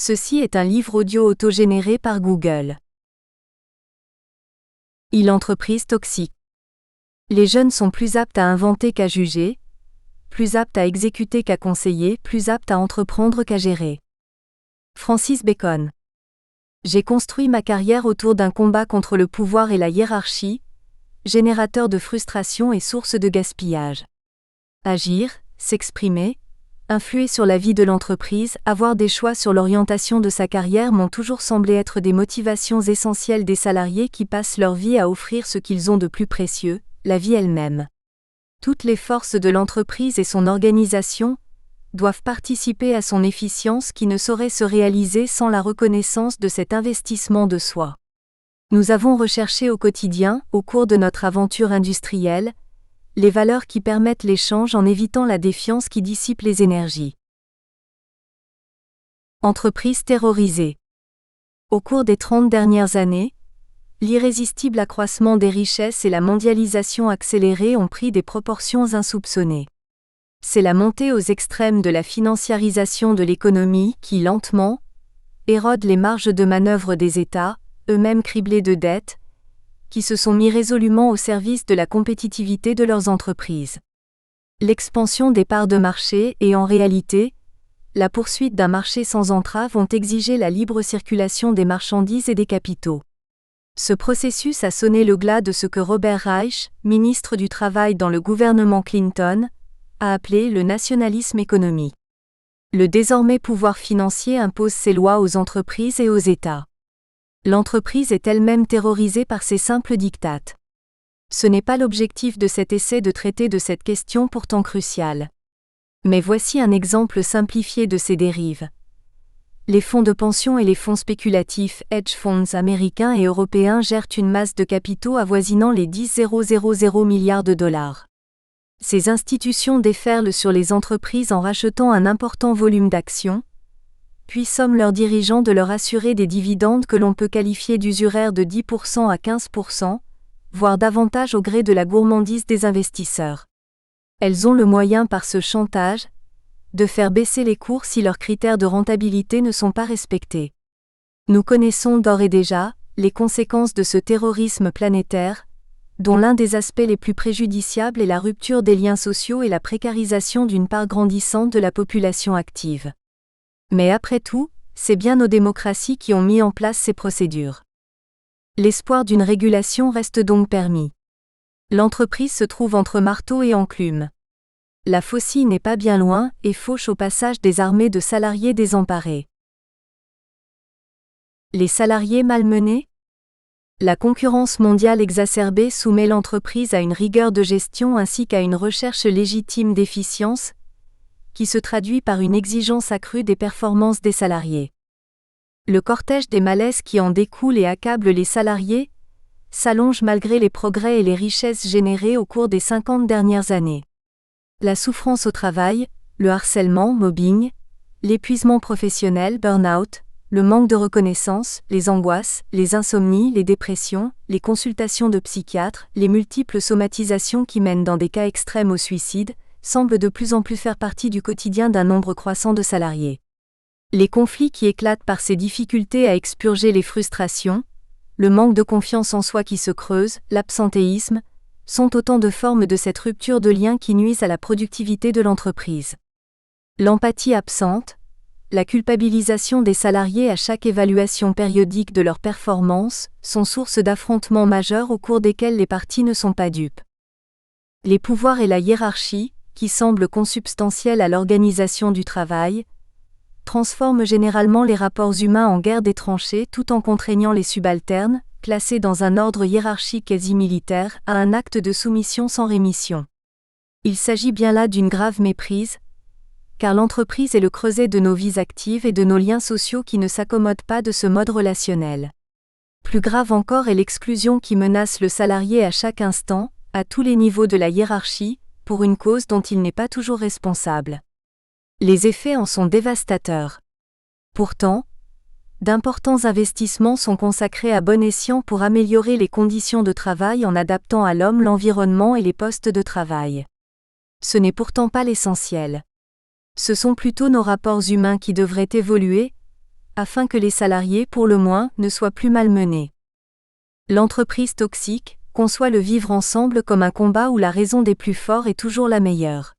Ceci est un livre audio autogénéré par Google. L'entreprise toxique. Les jeunes sont plus aptes à inventer qu'à juger, plus aptes à exécuter qu'à conseiller, plus aptes à entreprendre qu'à gérer. Francis Bacon. J'ai construit ma carrière autour d'un combat contre le pouvoir et la hiérarchie, générateur de frustration et source de gaspillage. Agir, s'exprimer, influer sur la vie de l'entreprise, avoir des choix sur l'orientation de sa carrière m'ont toujours semblé être des motivations essentielles des salariés qui passent leur vie à offrir ce qu'ils ont de plus précieux, la vie elle-même. Toutes les forces de l'entreprise et son organisation doivent participer à son efficience qui ne saurait se réaliser sans la reconnaissance de cet investissement de soi. Nous avons recherché au quotidien, au cours de notre aventure industrielle, les valeurs qui permettent l'échange en évitant la défiance qui dissipe les énergies. Entreprise terrorisée. Au cours des 30 dernières années, l'irrésistible accroissement des richesses et la mondialisation accélérée ont pris des proportions insoupçonnées. C'est la montée aux extrêmes de la financiarisation de l'économie qui, lentement, érode les marges de manœuvre des États, eux-mêmes criblés de dettes, qui se sont mis résolument au service de la compétitivité de leurs entreprises. L'expansion des parts de marché et en réalité, la poursuite d'un marché sans entrave ont exigé la libre circulation des marchandises et des capitaux. Ce processus a sonné le glas de ce que Robert Reich, ministre du Travail dans le gouvernement Clinton, a appelé le nationalisme économique. Le désormais pouvoir financier impose ses lois aux entreprises et aux États. L'entreprise est elle-même terrorisée par ces simples diktats. Ce n'est pas l'objectif de cet essai de traiter de cette question pourtant cruciale. Mais voici un exemple simplifié de ces dérives. Les fonds de pension et les fonds spéculatifs, hedge funds américains et européens gèrent une masse de capitaux avoisinant les 10,000 milliards de dollars. Ces institutions déferlent sur les entreprises en rachetant un important volume d'actions, puis somment leurs dirigeants de leur assurer des dividendes que l'on peut qualifier d'usuraires de 10% à 15%, voire davantage au gré de la gourmandise des investisseurs. Elles ont le moyen par ce chantage de faire baisser les cours si leurs critères de rentabilité ne sont pas respectés. Nous connaissons d'ores et déjà les conséquences de ce terrorisme planétaire, dont l'un des aspects les plus préjudiciables est la rupture des liens sociaux et la précarisation d'une part grandissante de la population active. Mais après tout, c'est bien nos démocraties qui ont mis en place ces procédures. L'espoir d'une régulation reste donc permis. L'entreprise se trouve entre marteau et enclume. La faucille n'est pas bien loin et fauche au passage des armées de salariés désemparés. Les salariés malmenés ? La concurrence mondiale exacerbée soumet l'entreprise à une rigueur de gestion ainsi qu'à une recherche légitime d'efficience, qui se traduit par une exigence accrue des performances des salariés. Le cortège des malaises qui en découle et accable les salariés s'allonge malgré les progrès et les richesses générées au cours des 50 dernières années. La souffrance au travail, le harcèlement, mobbing, l'épuisement professionnel, burn-out, le manque de reconnaissance, les angoisses, les insomnies, les dépressions, les consultations de psychiatres, les multiples somatisations qui mènent dans des cas extrêmes au suicide, semblent de plus en plus faire partie du quotidien d'un nombre croissant de salariés. Les conflits qui éclatent par ces difficultés à expurger les frustrations, le manque de confiance en soi qui se creuse, l'absentéisme, sont autant de formes de cette rupture de lien qui nuisent à la productivité de l'entreprise. L'empathie absente, la culpabilisation des salariés à chaque évaluation périodique de leurs performances sont source d'affrontements majeurs au cours desquels les parties ne sont pas dupes. Les pouvoirs et la hiérarchie, qui semblent consubstantiels à l'organisation du travail, transforment généralement les rapports humains en guerre des tranchées tout en contraignant les subalternes, placés dans un ordre hiérarchique quasi-militaire, à un acte de soumission sans rémission. Il s'agit bien là d'une grave méprise, car l'entreprise est le creuset de nos vies actives et de nos liens sociaux qui ne s'accommodent pas de ce mode relationnel. Plus grave encore est l'exclusion qui menace le salarié à chaque instant, à tous les niveaux de la hiérarchie, pour une cause dont il n'est pas toujours responsable. Les effets en sont dévastateurs. Pourtant, d'importants investissements sont consacrés à bon escient pour améliorer les conditions de travail en adaptant à l'homme l'environnement et les postes de travail. Ce n'est pourtant pas l'essentiel. Ce sont plutôt nos rapports humains qui devraient évoluer, afin que les salariés, pour le moins, ne soient plus malmenés. L'entreprise toxique conçoit le vivre ensemble comme un combat où la raison des plus forts est toujours la meilleure.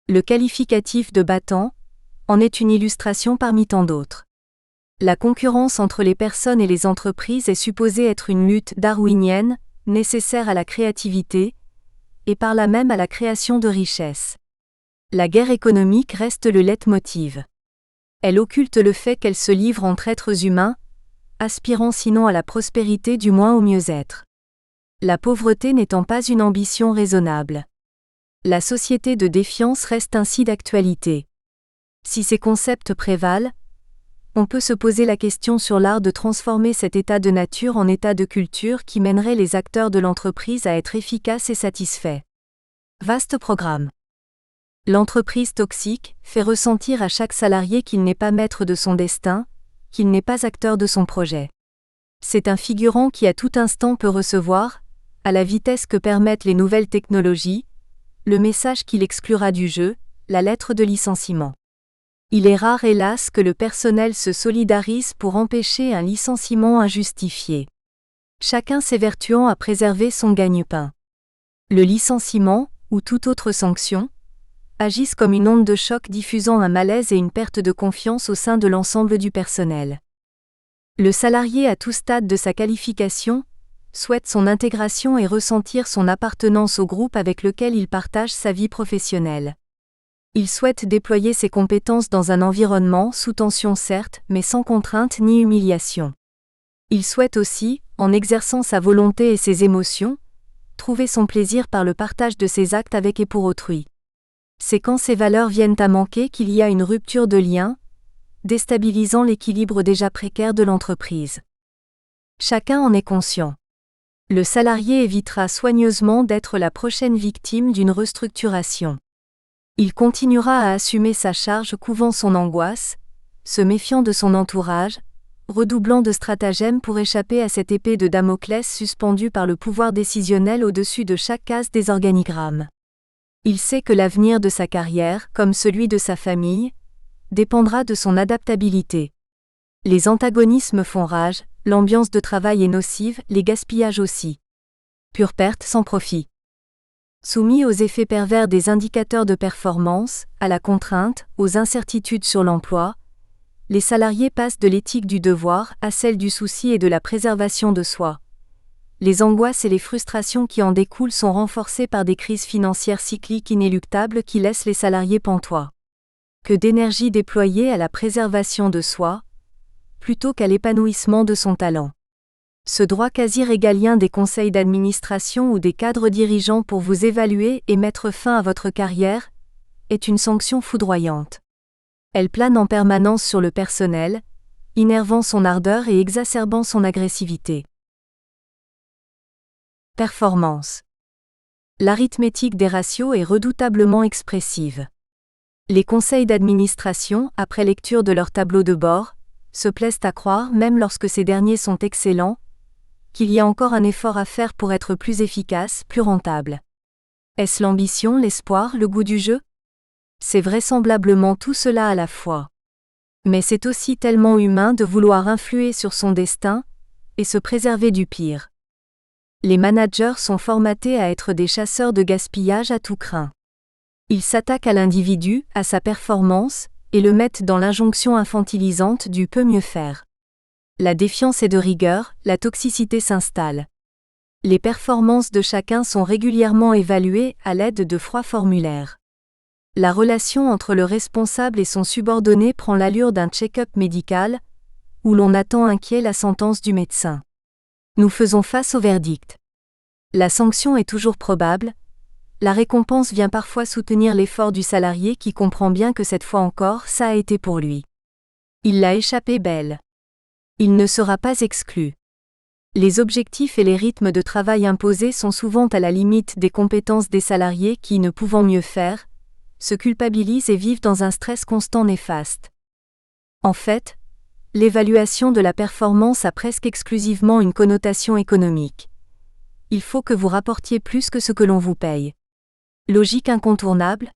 Le qualificatif de battant en est une illustration parmi tant d'autres. La concurrence entre les personnes et les entreprises est supposée être une lutte darwinienne, nécessaire à la créativité, et par là même à la création de richesses. La guerre économique reste le leitmotiv. Elle occulte le fait qu'elle se livre entre êtres humains, aspirant sinon à la prospérité du moins au mieux-être. La pauvreté n'étant pas une ambition raisonnable. La société de défiance reste ainsi d'actualité. Si ces concepts prévalent, on peut se poser la question sur l'art de transformer cet état de nature en état de culture qui mènerait les acteurs de l'entreprise à être efficaces et satisfaits. Vaste programme. L'entreprise toxique fait ressentir à chaque salarié qu'il n'est pas maître de son destin, qu'il n'est pas acteur de son projet. C'est un figurant qui à tout instant peut recevoir, à la vitesse que permettent les nouvelles technologies, le message qui l'exclura du jeu, la lettre de licenciement. Il est rare hélas que le personnel se solidarise pour empêcher un licenciement injustifié. Chacun s'évertuant à préserver son gagne-pain. Le licenciement, ou toute autre sanction, agissent comme une onde de choc diffusant un malaise et une perte de confiance au sein de l'ensemble du personnel. Le salarié à tout stade de sa qualification souhaite son intégration et ressentir son appartenance au groupe avec lequel il partage sa vie professionnelle. Il souhaite déployer ses compétences dans un environnement sous tension certes, mais sans contrainte ni humiliation. Il souhaite aussi, en exerçant sa volonté et ses émotions, trouver son plaisir par le partage de ses actes avec et pour autrui. C'est quand ces valeurs viennent à manquer qu'il y a une rupture de lien, déstabilisant l'équilibre déjà précaire de l'entreprise. Chacun en est conscient. Le salarié évitera soigneusement d'être la prochaine victime d'une restructuration. Il continuera à assumer sa charge couvant son angoisse, se méfiant de son entourage, redoublant de stratagèmes pour échapper à cette épée de Damoclès suspendue par le pouvoir décisionnel au-dessus de chaque case des organigrammes. Il sait que l'avenir de sa carrière, comme celui de sa famille, dépendra de son adaptabilité. Les antagonismes font rage, l'ambiance de travail est nocive, les gaspillages aussi. Pure perte sans profit. Soumis aux effets pervers des indicateurs de performance, à la contrainte, aux incertitudes sur l'emploi, les salariés passent de l'éthique du devoir à celle du souci et de la préservation de soi. Les angoisses et les frustrations qui en découlent sont renforcées par des crises financières cycliques inéluctables qui laissent les salariés pantois. Que d'énergie déployée à la préservation de soi, plutôt qu'à l'épanouissement de son talent. Ce droit quasi régalien des conseils d'administration ou des cadres dirigeants pour vous évaluer et mettre fin à votre carrière est une sanction foudroyante. Elle plane en permanence sur le personnel, innervant son ardeur et exacerbant son agressivité. Performance. L'arithmétique des ratios est redoutablement expressive. Les conseils d'administration, après lecture de leur tableau de bord, se plaisent à croire, même lorsque ces derniers sont excellents, qu'il y a encore un effort à faire pour être plus efficace, plus rentable. Est-ce l'ambition, l'espoir, le goût du jeu ? C'est vraisemblablement tout cela à la fois. Mais c'est aussi tellement humain de vouloir influer sur son destin et se préserver du pire. Les managers sont formatés à être des chasseurs de gaspillage à tout crin. Ils s'attaquent à l'individu, à sa performance, et le mettent dans l'injonction infantilisante du « peut mieux faire ». La défiance est de rigueur, la toxicité s'installe. Les performances de chacun sont régulièrement évaluées à l'aide de froids formulaires. La relation entre le responsable et son subordonné prend l'allure d'un check-up médical, où l'on attend inquiet la sentence du médecin. Nous faisons face au verdict. La sanction est toujours probable, la récompense vient parfois soutenir l'effort du salarié qui comprend bien que cette fois encore ça a été pour lui. Il l'a échappé belle. Il ne sera pas exclu. Les objectifs et les rythmes de travail imposés sont souvent à la limite des compétences des salariés qui, ne pouvant mieux faire, se culpabilisent et vivent dans un stress constant néfaste. En fait, l'évaluation de la performance a presque exclusivement une connotation économique. Il faut que vous rapportiez plus que ce que l'on vous paye. Logique incontournable.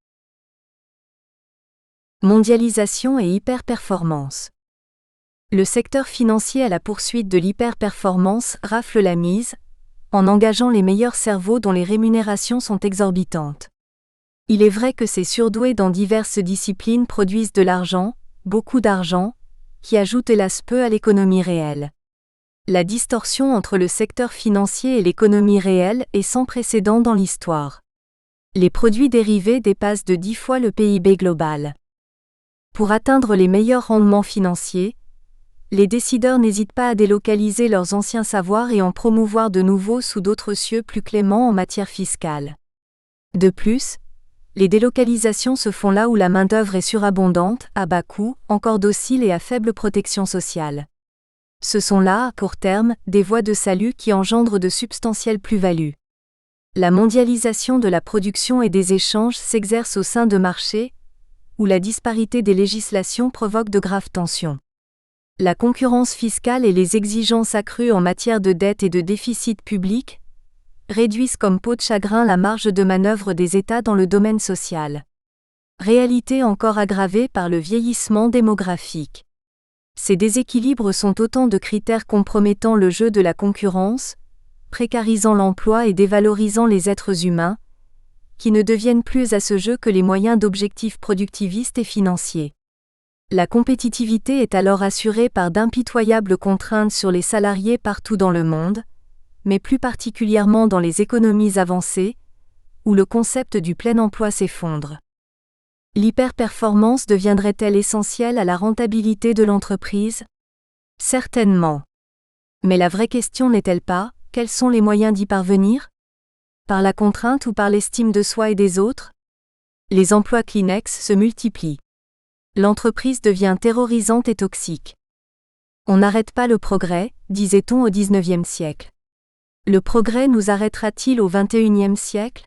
Mondialisation et hyper-performance. Le secteur financier à la poursuite de l'hyper-performance rafle la mise, en engageant les meilleurs cerveaux dont les rémunérations sont exorbitantes. Il est vrai que ces surdoués dans diverses disciplines produisent de l'argent, beaucoup d'argent, qui ajoute hélas peu à l'économie réelle. La distorsion entre le secteur financier et l'économie réelle est sans précédent dans l'histoire. Les produits dérivés dépassent de 10 fois le PIB global. Pour atteindre les meilleurs rendements financiers, les décideurs n'hésitent pas à délocaliser leurs anciens savoirs et en promouvoir de nouveaux sous d'autres cieux plus cléments en matière fiscale. De plus, les délocalisations se font là où la main-d'œuvre est surabondante, à bas coût, encore docile et à faible protection sociale. Ce sont là, à court terme, des voies de salut qui engendrent de substantielles plus-values. La mondialisation de la production et des échanges s'exerce au sein de marchés où la disparité des législations provoque de graves tensions. La concurrence fiscale et les exigences accrues en matière de dette et de déficit public réduisent comme peau de chagrin la marge de manœuvre des États dans le domaine social. Réalité encore aggravée par le vieillissement démographique. Ces déséquilibres sont autant de critères compromettant le jeu de la concurrence, précarisant l'emploi et dévalorisant les êtres humains, qui ne deviennent plus à ce jeu que les moyens d'objectifs productivistes et financiers. La compétitivité est alors assurée par d'impitoyables contraintes sur les salariés partout dans le monde, mais plus particulièrement dans les économies avancées, où le concept du plein emploi s'effondre. L'hyperperformance deviendrait-elle essentielle à la rentabilité de l'entreprise ? Certainement. Mais la vraie question n'est-elle pas, quels sont les moyens d'y parvenir ? Par la contrainte ou par l'estime de soi et des autres ? Les emplois Kleenex se multiplient. L'entreprise devient terrorisante et toxique. On n'arrête pas le progrès, disait-on au XIXe siècle. Le progrès nous arrêtera-t-il au XXIe siècle ?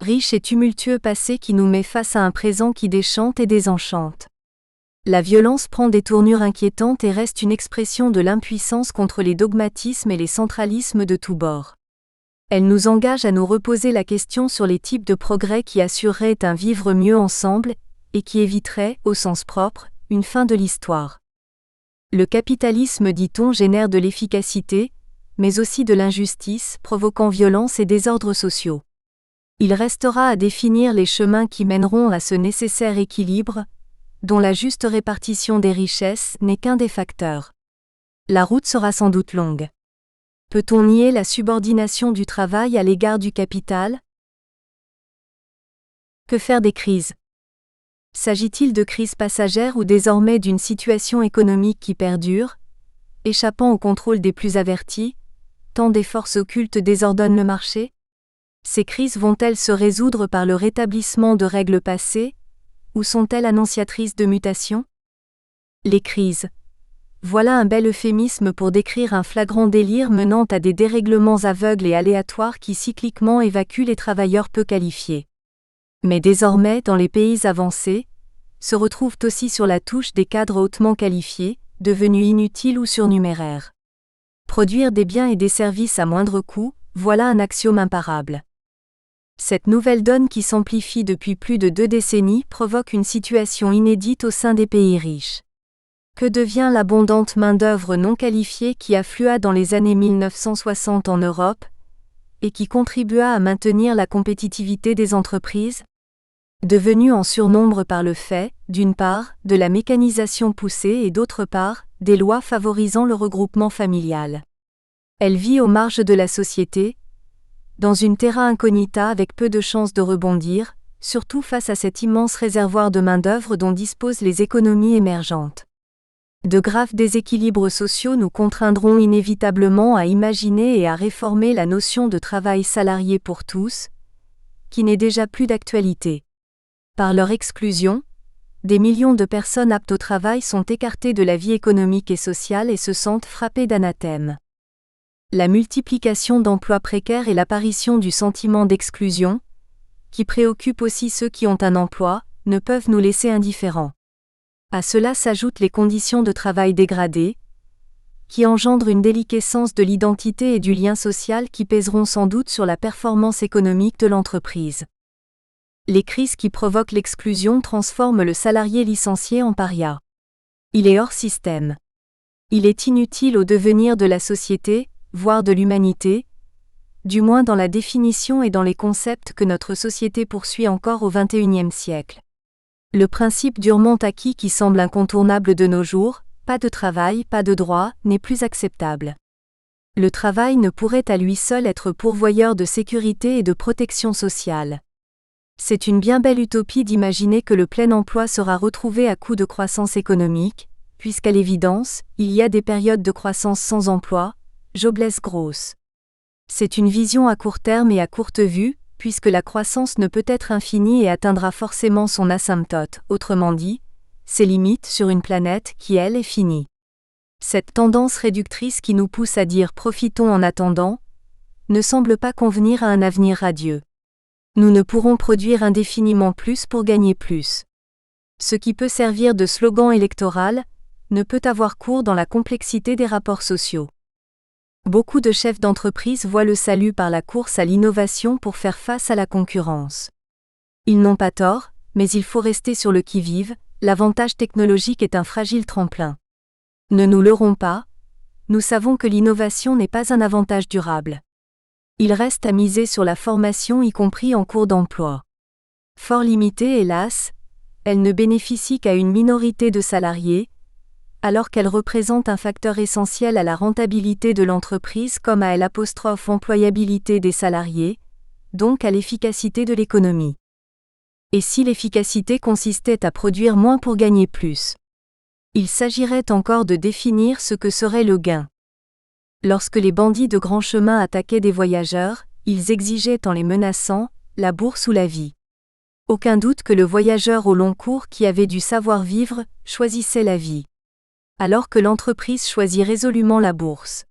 Riche et tumultueux passé qui nous met face à un présent qui déchante et désenchante. La violence prend des tournures inquiétantes et reste une expression de l'impuissance contre les dogmatismes et les centralismes de tous bords. Elle nous engage à nous reposer la question sur les types de progrès qui assureraient un vivre mieux ensemble, et qui éviteraient, au sens propre, une fin de l'histoire. Le capitalisme, dit-on, génère de l'efficacité, mais aussi de l'injustice, provoquant violence et désordres sociaux. Il restera à définir les chemins qui mèneront à ce nécessaire équilibre, dont la juste répartition des richesses n'est qu'un des facteurs. La route sera sans doute longue. Peut-on nier la subordination du travail à l'égard du capital ? Que faire des crises ? S'agit-il de crises passagères ou désormais d'une situation économique qui perdure, échappant au contrôle des plus avertis, tant des forces occultes désordonnent le marché ? Ces crises vont-elles se résoudre par le rétablissement de règles passées, ou sont-elles annonciatrices de mutations ? Les crises. Voilà un bel euphémisme pour décrire un flagrant délire menant à des dérèglements aveugles et aléatoires qui cycliquement évacuent les travailleurs peu qualifiés. Mais désormais, dans les pays avancés, se retrouvent aussi sur la touche des cadres hautement qualifiés, devenus inutiles ou surnuméraires. Produire des biens et des services à moindre coût, voilà un axiome imparable. Cette nouvelle donne qui s'amplifie depuis plus de 2 décennies provoque une situation inédite au sein des pays riches. Que devient l'abondante main-d'œuvre non qualifiée qui afflua dans les années 1960 en Europe, et qui contribua à maintenir la compétitivité des entreprises ? Devenue en surnombre par le fait, d'une part, de la mécanisation poussée et d'autre part, des lois favorisant le regroupement familial. Elle vit aux marges de la société, dans une terra incognita avec peu de chances de rebondir, surtout face à cet immense réservoir de main-d'œuvre dont disposent les économies émergentes. De graves déséquilibres sociaux nous contraindront inévitablement à imaginer et à réformer la notion de travail salarié pour tous, qui n'est déjà plus d'actualité. Par leur exclusion, des millions de personnes aptes au travail sont écartées de la vie économique et sociale et se sentent frappées d'anathème. La multiplication d'emplois précaires et l'apparition du sentiment d'exclusion, qui préoccupe aussi ceux qui ont un emploi, ne peuvent nous laisser indifférents. À cela s'ajoutent les conditions de travail dégradées, qui engendrent une déliquescence de l'identité et du lien social qui pèseront sans doute sur la performance économique de l'entreprise. Les crises qui provoquent l'exclusion transforment le salarié licencié en paria. Il est hors système. Il est inutile au devenir de la société, voire de l'humanité, du moins dans la définition et dans les concepts que notre société poursuit encore au XXIe siècle. Le principe durement acquis qui semble incontournable de nos jours, pas de travail, pas de droit, n'est plus acceptable. Le travail ne pourrait à lui seul être pourvoyeur de sécurité et de protection sociale. C'est une bien belle utopie d'imaginer que le plein emploi sera retrouvé à coup de croissance économique, puisqu'à l'évidence, il y a des périodes de croissance sans emploi, jobless growth. C'est une vision à court terme et à courte vue, puisque la croissance ne peut être infinie et atteindra forcément son asymptote, autrement dit, ses limites sur une planète qui, elle, est finie. Cette tendance réductrice qui nous pousse à dire « profitons en attendant » ne semble pas convenir à un avenir radieux. Nous ne pourrons produire indéfiniment plus pour gagner plus. Ce qui peut servir de slogan électoral ne peut avoir cours dans la complexité des rapports sociaux. Beaucoup de chefs d'entreprise voient le salut par la course à l'innovation pour faire face à la concurrence. Ils n'ont pas tort, mais il faut rester sur le qui-vive, l'avantage technologique est un fragile tremplin. Ne nous leurrons pas, nous savons que l'innovation n'est pas un avantage durable. Il reste à miser sur la formation y compris en cours d'emploi. Fort limitée hélas, elle ne bénéficie qu'à une minorité de salariés, alors qu'elle représente un facteur essentiel à la rentabilité de l'entreprise comme à l'employabilité des salariés, donc à l'efficacité de l'économie. Et si l'efficacité consistait à produire moins pour gagner plus? Il s'agirait encore de définir ce que serait le gain. Lorsque les bandits de grand chemin attaquaient des voyageurs, ils exigeaient en les menaçant, la bourse ou la vie. Aucun doute que le voyageur au long cours qui avait du savoir-vivre, choisissait la vie. Alors que l'entreprise choisit résolument la bourse.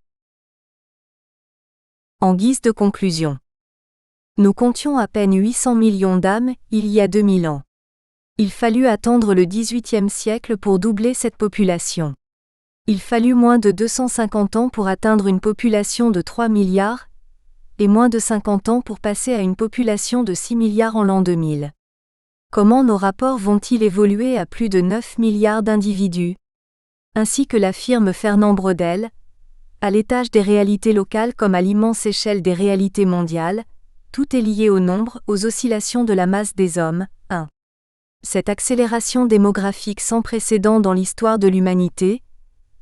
En guise de conclusion. Nous comptions à peine 800 millions d'âmes, il y a 2000 ans. Il fallut attendre le XVIIIe siècle pour doubler cette population. Il fallut moins de 250 ans pour atteindre une population de 3 milliards, et moins de 50 ans pour passer à une population de 6 milliards en l'an 2000. Comment nos rapports vont-ils évoluer à plus de 9 milliards d'individus? Ainsi que l'affirme Fernand Braudel, à l'étage des réalités locales comme à l'immense échelle des réalités mondiales, tout est lié au nombre, aux oscillations de la masse des hommes. 1. Cette accélération démographique sans précédent dans l'histoire de l'humanité,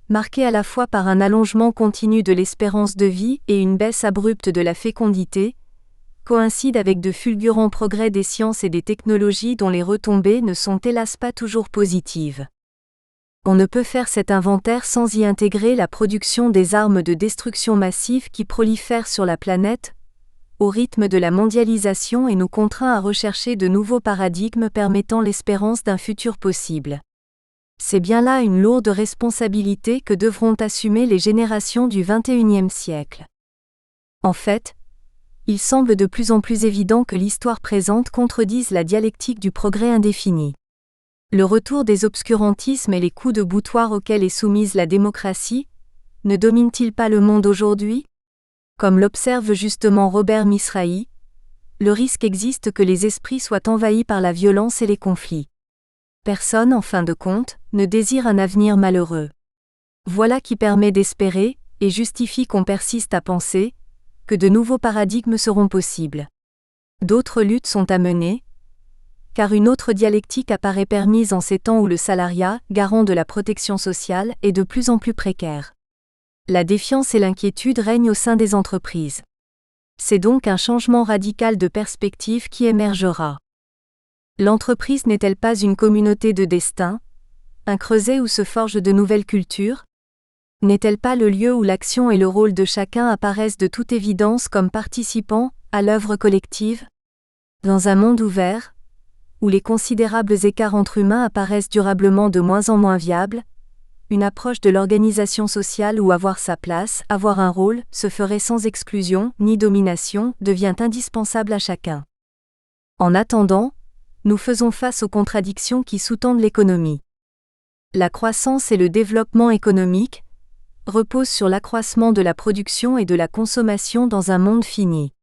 marquée à la fois par un allongement continu de l'espérance de vie et une baisse abrupte de la fécondité, coïncide avec de fulgurants progrès des sciences et des technologies dont les retombées ne sont hélas pas toujours positives. On ne peut faire cet inventaire sans y intégrer la production des armes de destruction massive qui prolifèrent sur la planète, au rythme de la mondialisation et nous contraint à rechercher de nouveaux paradigmes permettant l'espérance d'un futur possible. C'est bien là une lourde responsabilité que devront assumer les générations du XXIe siècle. En fait, il semble de plus en plus évident que l'histoire présente contredise la dialectique du progrès indéfini. Le retour des obscurantismes et les coups de boutoir auxquels est soumise la démocratie, ne dominent-ils pas le monde aujourd'hui? Comme l'observe justement Robert Misrahi, le risque existe que les esprits soient envahis par la violence et les conflits. Personne, en fin de compte, ne désire un avenir malheureux. Voilà qui permet d'espérer, et justifie qu'on persiste à penser, que de nouveaux paradigmes seront possibles. D'autres luttes sont à mener, car une autre dialectique apparaît permise en ces temps où le salariat, garant de la protection sociale, est de plus en plus précaire. La défiance et l'inquiétude règnent au sein des entreprises. C'est donc un changement radical de perspective qui émergera. L'entreprise n'est-elle pas une communauté de destin, un creuset où se forgent de nouvelles cultures? N'est-elle pas le lieu où l'action et le rôle de chacun apparaissent de toute évidence comme participants à l'œuvre collective? Dans un monde ouvert, où les considérables écarts entre humains apparaissent durablement de moins en moins viables, une approche de l'organisation sociale où avoir sa place, avoir un rôle, se ferait sans exclusion ni domination, devient indispensable à chacun. En attendant, nous faisons face aux contradictions qui sous-tendent l'économie. La croissance et le développement économique reposent sur l'accroissement de la production et de la consommation dans un monde fini.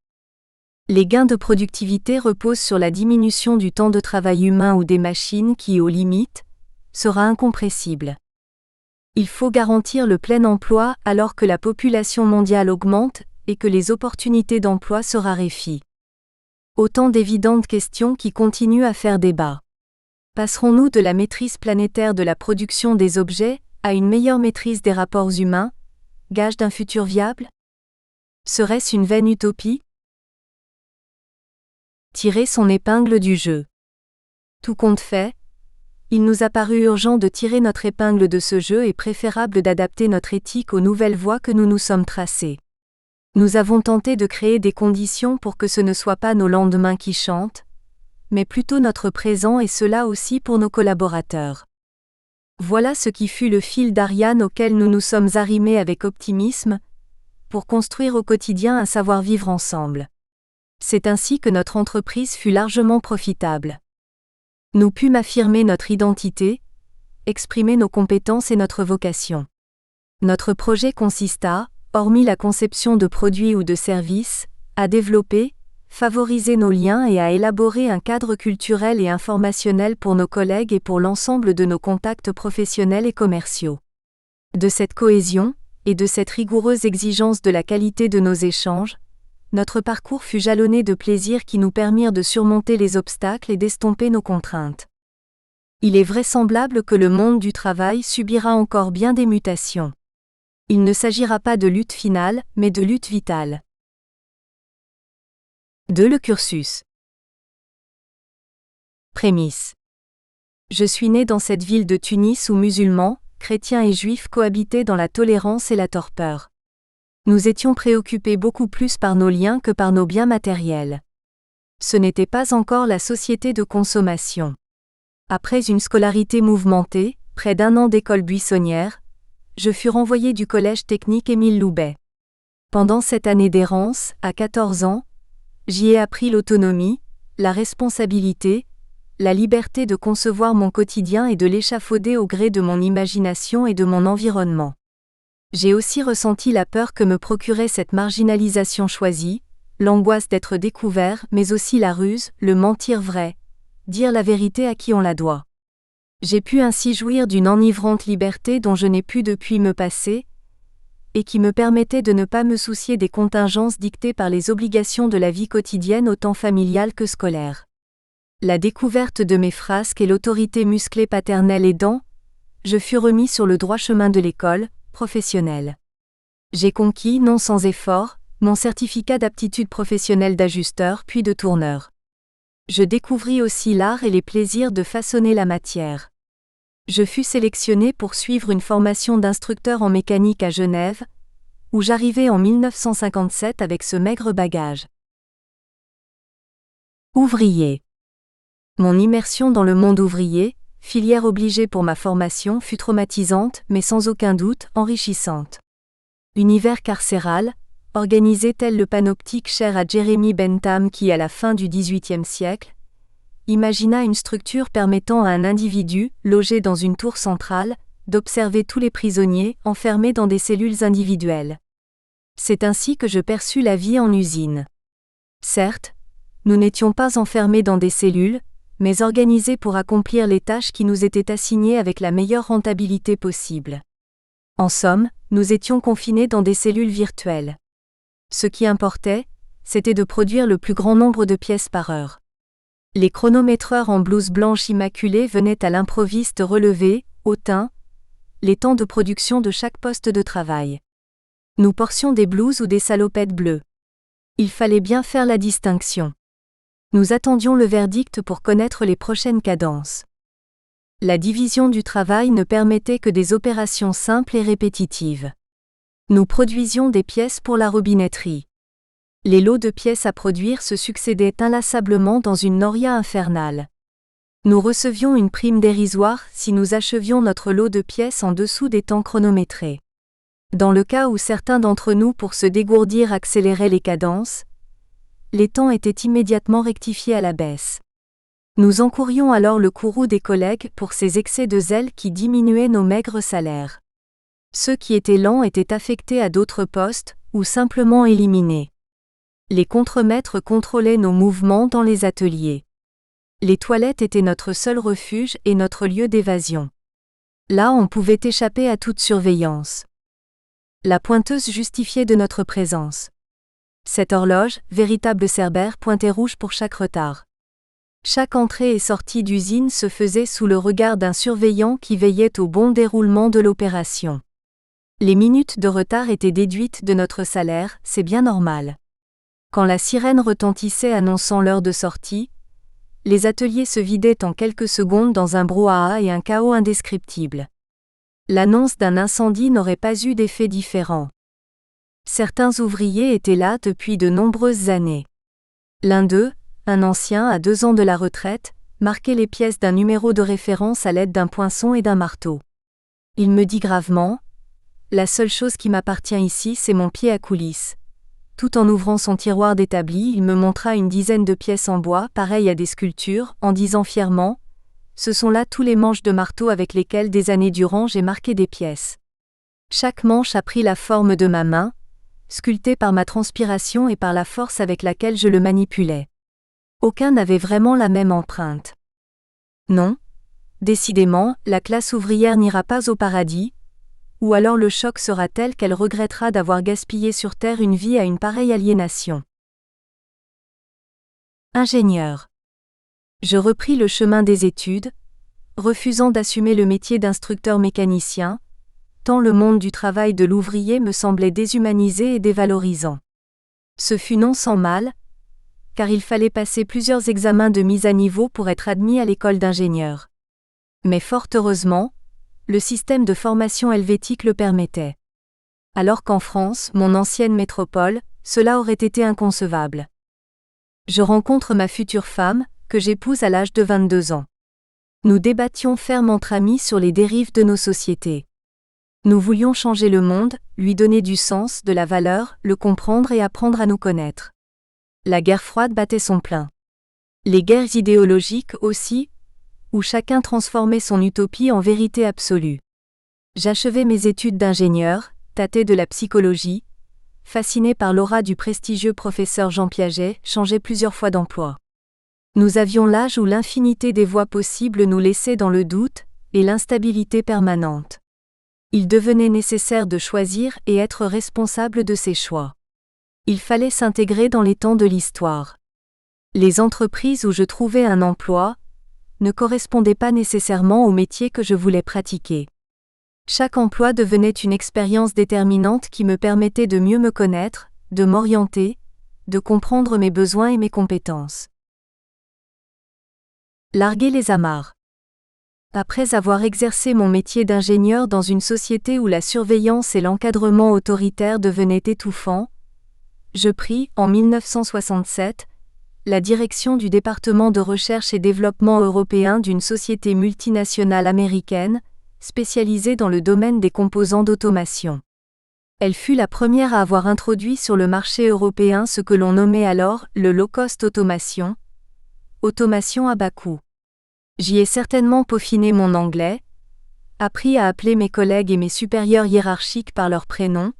Les gains de productivité reposent sur la diminution du temps de travail humain ou des machines qui, aux limites, sera incompressible. Il faut garantir le plein emploi alors que la population mondiale augmente et que les opportunités d'emploi se raréfient. Autant d'évidentes questions qui continuent à faire débat. Passerons-nous de la maîtrise planétaire de la production des objets à une meilleure maîtrise des rapports humains, gage d'un futur viable? Serait-ce une vaine utopie? Tirer son épingle du jeu. Tout compte fait, il nous a paru urgent de tirer notre épingle de ce jeu et préférable d'adapter notre éthique aux nouvelles voies que nous nous sommes tracées. Nous avons tenté de créer des conditions pour que ce ne soit pas nos lendemains qui chantent, mais plutôt notre présent et cela aussi pour nos collaborateurs. Voilà ce qui fut le fil d'Ariane auquel nous nous sommes arrimés avec optimisme, pour construire au quotidien un savoir-vivre ensemble. C'est ainsi que notre entreprise fut largement profitable. Nous pûmes affirmer notre identité, exprimer nos compétences et notre vocation. Notre projet consista, hormis la conception de produits ou de services, à développer, favoriser nos liens et à élaborer un cadre culturel et informationnel pour nos collègues et pour l'ensemble de nos contacts professionnels et commerciaux. De cette cohésion, et de cette rigoureuse exigence de la qualité de nos échanges, notre parcours fut jalonné de plaisirs qui nous permirent de surmonter les obstacles et d'estomper nos contraintes. Il est vraisemblable que le monde du travail subira encore bien des mutations. Il ne s'agira pas de lutte finale, mais de lutte vitale. Le cursus. Prémisse. Je suis né dans cette ville de Tunis où musulmans, chrétiens et juifs cohabitaient dans la tolérance et la torpeur. Nous étions préoccupés beaucoup plus par nos liens que par nos biens matériels. Ce n'était pas encore la société de consommation. Après une scolarité mouvementée, près d'un an d'école buissonnière, je fus renvoyé du collège technique Émile Loubet. Pendant cette année d'errance, à 14 ans, j'y ai appris l'autonomie, la responsabilité, la liberté de concevoir mon quotidien et de l'échafauder au gré de mon imagination et de mon environnement. J'ai aussi ressenti la peur que me procurait cette marginalisation choisie, l'angoisse d'être découvert, mais aussi la ruse, le mentir vrai, dire la vérité à qui on la doit. J'ai pu ainsi jouir d'une enivrante liberté dont je n'ai pu depuis me passer, et qui me permettait de ne pas me soucier des contingences dictées par les obligations de la vie quotidienne autant familiale que scolaire. La découverte de mes frasques et l'autorité musclée paternelle aidant, je fus remis sur le droit chemin de l'école professionnelle. J'ai conquis, non sans effort, mon certificat d'aptitude professionnelle d'ajusteur puis de tourneur. Je découvris aussi l'art et les plaisirs de façonner la matière. Je fus sélectionné pour suivre une formation d'instructeur en mécanique à Genève, où j'arrivai en 1957 avec ce maigre bagage. Ouvrier. Mon immersion dans le monde ouvrier, filière obligée pour ma formation, fut traumatisante, mais sans aucun doute enrichissante. Univers carcéral, organisé tel le panoptique cher à Jeremy Bentham qui, à la fin du XVIIIe siècle, imagina une structure permettant à un individu, logé dans une tour centrale, d'observer tous les prisonniers enfermés dans des cellules individuelles. C'est ainsi que je perçus la vie en usine. Certes, nous n'étions pas enfermés dans des cellules, mais organisés pour accomplir les tâches qui nous étaient assignées avec la meilleure rentabilité possible. En somme, nous étions confinés dans des cellules virtuelles. Ce qui importait, c'était de produire le plus grand nombre de pièces par heure. Les chronométreurs en blouse blanche immaculée venaient à l'improviste relever, au teint, les temps de production de chaque poste de travail. Nous portions des blouses ou des salopettes bleues. Il fallait bien faire la distinction. Nous attendions le verdict pour connaître les prochaines cadences. La division du travail ne permettait que des opérations simples et répétitives. Nous produisions des pièces pour la robinetterie. Les lots de pièces à produire se succédaient inlassablement dans une noria infernale. Nous recevions une prime dérisoire si nous achevions notre lot de pièces en dessous des temps chronométrés. Dans le cas où certains d'entre nous pour se dégourdir accéléraient les cadences, les temps étaient immédiatement rectifiés à la baisse. Nous encourions alors le courroux des collègues pour ces excès de zèle qui diminuaient nos maigres salaires. Ceux qui étaient lents étaient affectés à d'autres postes, ou simplement éliminés. Les contremaîtres contrôlaient nos mouvements dans les ateliers. Les toilettes étaient notre seul refuge et notre lieu d'évasion. Là, on pouvait échapper à toute surveillance. La pointeuse justifiait de notre présence. Cette horloge, véritable Cerbère, pointait rouge pour chaque retard. Chaque entrée et sortie d'usine se faisait sous le regard d'un surveillant qui veillait au bon déroulement de l'opération. Les minutes de retard étaient déduites de notre salaire, c'est bien normal. Quand la sirène retentissait annonçant l'heure de sortie, les ateliers se vidaient en quelques secondes dans un brouhaha et un chaos indescriptible. L'annonce d'un incendie n'aurait pas eu d'effet différent. Certains ouvriers étaient là depuis de nombreuses années. L'un d'eux, un ancien à 2 ans de la retraite, marquait les pièces d'un numéro de référence à l'aide d'un poinçon et d'un marteau. Il me dit gravement : « La seule chose qui m'appartient ici, c'est mon pied à coulisse. » Tout en ouvrant son tiroir d'établi, il me montra une dizaine de pièces en bois, pareilles à des sculptures, en disant fièrement : « Ce sont là tous les manches de marteau avec lesquels des années durant j'ai marqué des pièces. Chaque manche a pris la forme de ma main, sculpté par ma transpiration et par la force avec laquelle je le manipulais. Aucun n'avait vraiment la même empreinte. Non, décidément, la classe ouvrière n'ira pas au paradis, ou alors le choc sera tel qu'elle regrettera d'avoir gaspillé sur Terre une vie à une pareille aliénation. Ingénieur. Je repris le chemin des études, refusant d'assumer le métier d'instructeur mécanicien, tant le monde du travail de l'ouvrier me semblait déshumanisé et dévalorisant. Ce fut non sans mal, car il fallait passer plusieurs examens de mise à niveau pour être admis à l'école d'ingénieur. Mais fort heureusement, le système de formation helvétique le permettait. Alors qu'en France, mon ancienne métropole, cela aurait été inconcevable. Je rencontre ma future femme, que j'épouse à l'âge de 22 ans. Nous débattions ferme entre amis sur les dérives de nos sociétés. Nous voulions changer le monde, lui donner du sens, de la valeur, le comprendre et apprendre à nous connaître. La guerre froide battait son plein. Les guerres idéologiques aussi, où chacun transformait son utopie en vérité absolue. J'achevais mes études d'ingénieur, tâtais de la psychologie, fasciné par l'aura du prestigieux professeur Jean Piaget, changeais plusieurs fois d'emploi. Nous avions l'âge où l'infinité des voies possibles nous laissait dans le doute et l'instabilité permanente. Il devenait nécessaire de choisir et être responsable de ses choix. Il fallait s'intégrer dans les temps de l'histoire. Les entreprises où je trouvais un emploi ne correspondaient pas nécessairement au métier que je voulais pratiquer. Chaque emploi devenait une expérience déterminante qui me permettait de mieux me connaître, de m'orienter, de comprendre mes besoins et mes compétences. Larguer les amarres. Après avoir exercé mon métier d'ingénieur dans une société où la surveillance et l'encadrement autoritaire devenaient étouffants, je pris, en 1967, la direction du département de recherche et développement européen d'une société multinationale américaine, spécialisée dans le domaine des composants d'automation. Elle fut la première à avoir introduit sur le marché européen ce que l'on nommait alors le low-cost automation, automation à bas coût. J'y ai certainement peaufiné mon anglais, appris à appeler mes collègues et mes supérieurs hiérarchiques par leurs prénoms,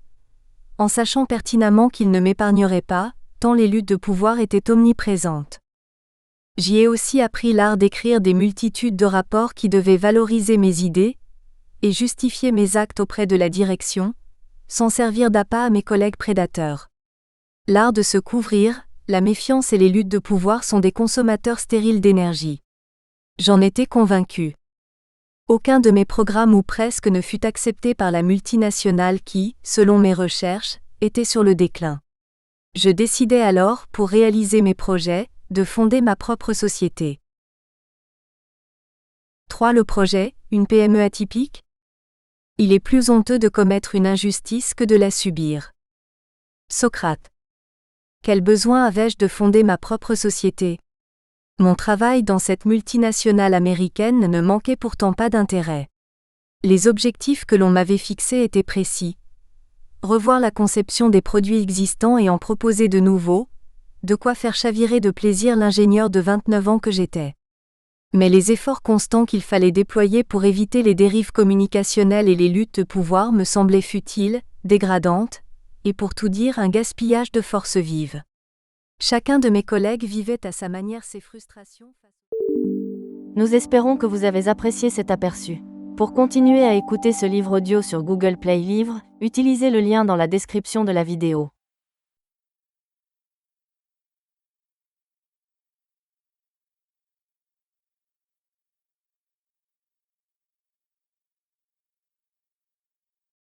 en sachant pertinemment qu'ils ne m'épargneraient pas, tant les luttes de pouvoir étaient omniprésentes. J'y ai aussi appris l'art d'écrire des multitudes de rapports qui devaient valoriser mes idées et justifier mes actes auprès de la direction, sans servir d'appât à mes collègues prédateurs. L'art de se couvrir, la méfiance et les luttes de pouvoir sont des consommateurs stériles d'énergie. J'en étais convaincu. Aucun de mes programmes ou presque ne fut accepté par la multinationale qui, selon mes recherches, était sur le déclin. Je décidai alors, pour réaliser mes projets, de fonder ma propre société. 3. Le projet, une PME atypique ? Il est plus honteux de commettre une injustice que de la subir. Socrate. Quel besoin avais-je de fonder ma propre société ? Mon travail dans cette multinationale américaine ne manquait pourtant pas d'intérêt. Les objectifs que l'on m'avait fixés étaient précis. Revoir la conception des produits existants et en proposer de nouveaux, de quoi faire chavirer de plaisir l'ingénieur de 29 ans que j'étais. Mais les efforts constants qu'il fallait déployer pour éviter les dérives communicationnelles et les luttes de pouvoir me semblaient futiles, dégradantes, et pour tout dire un gaspillage de forces vives. Chacun de mes collègues vivait à sa manière ses frustrations. Nous espérons que vous avez apprécié cet aperçu. Pour continuer à écouter ce livre audio sur Google Play Livres, utilisez le lien dans la description de la vidéo.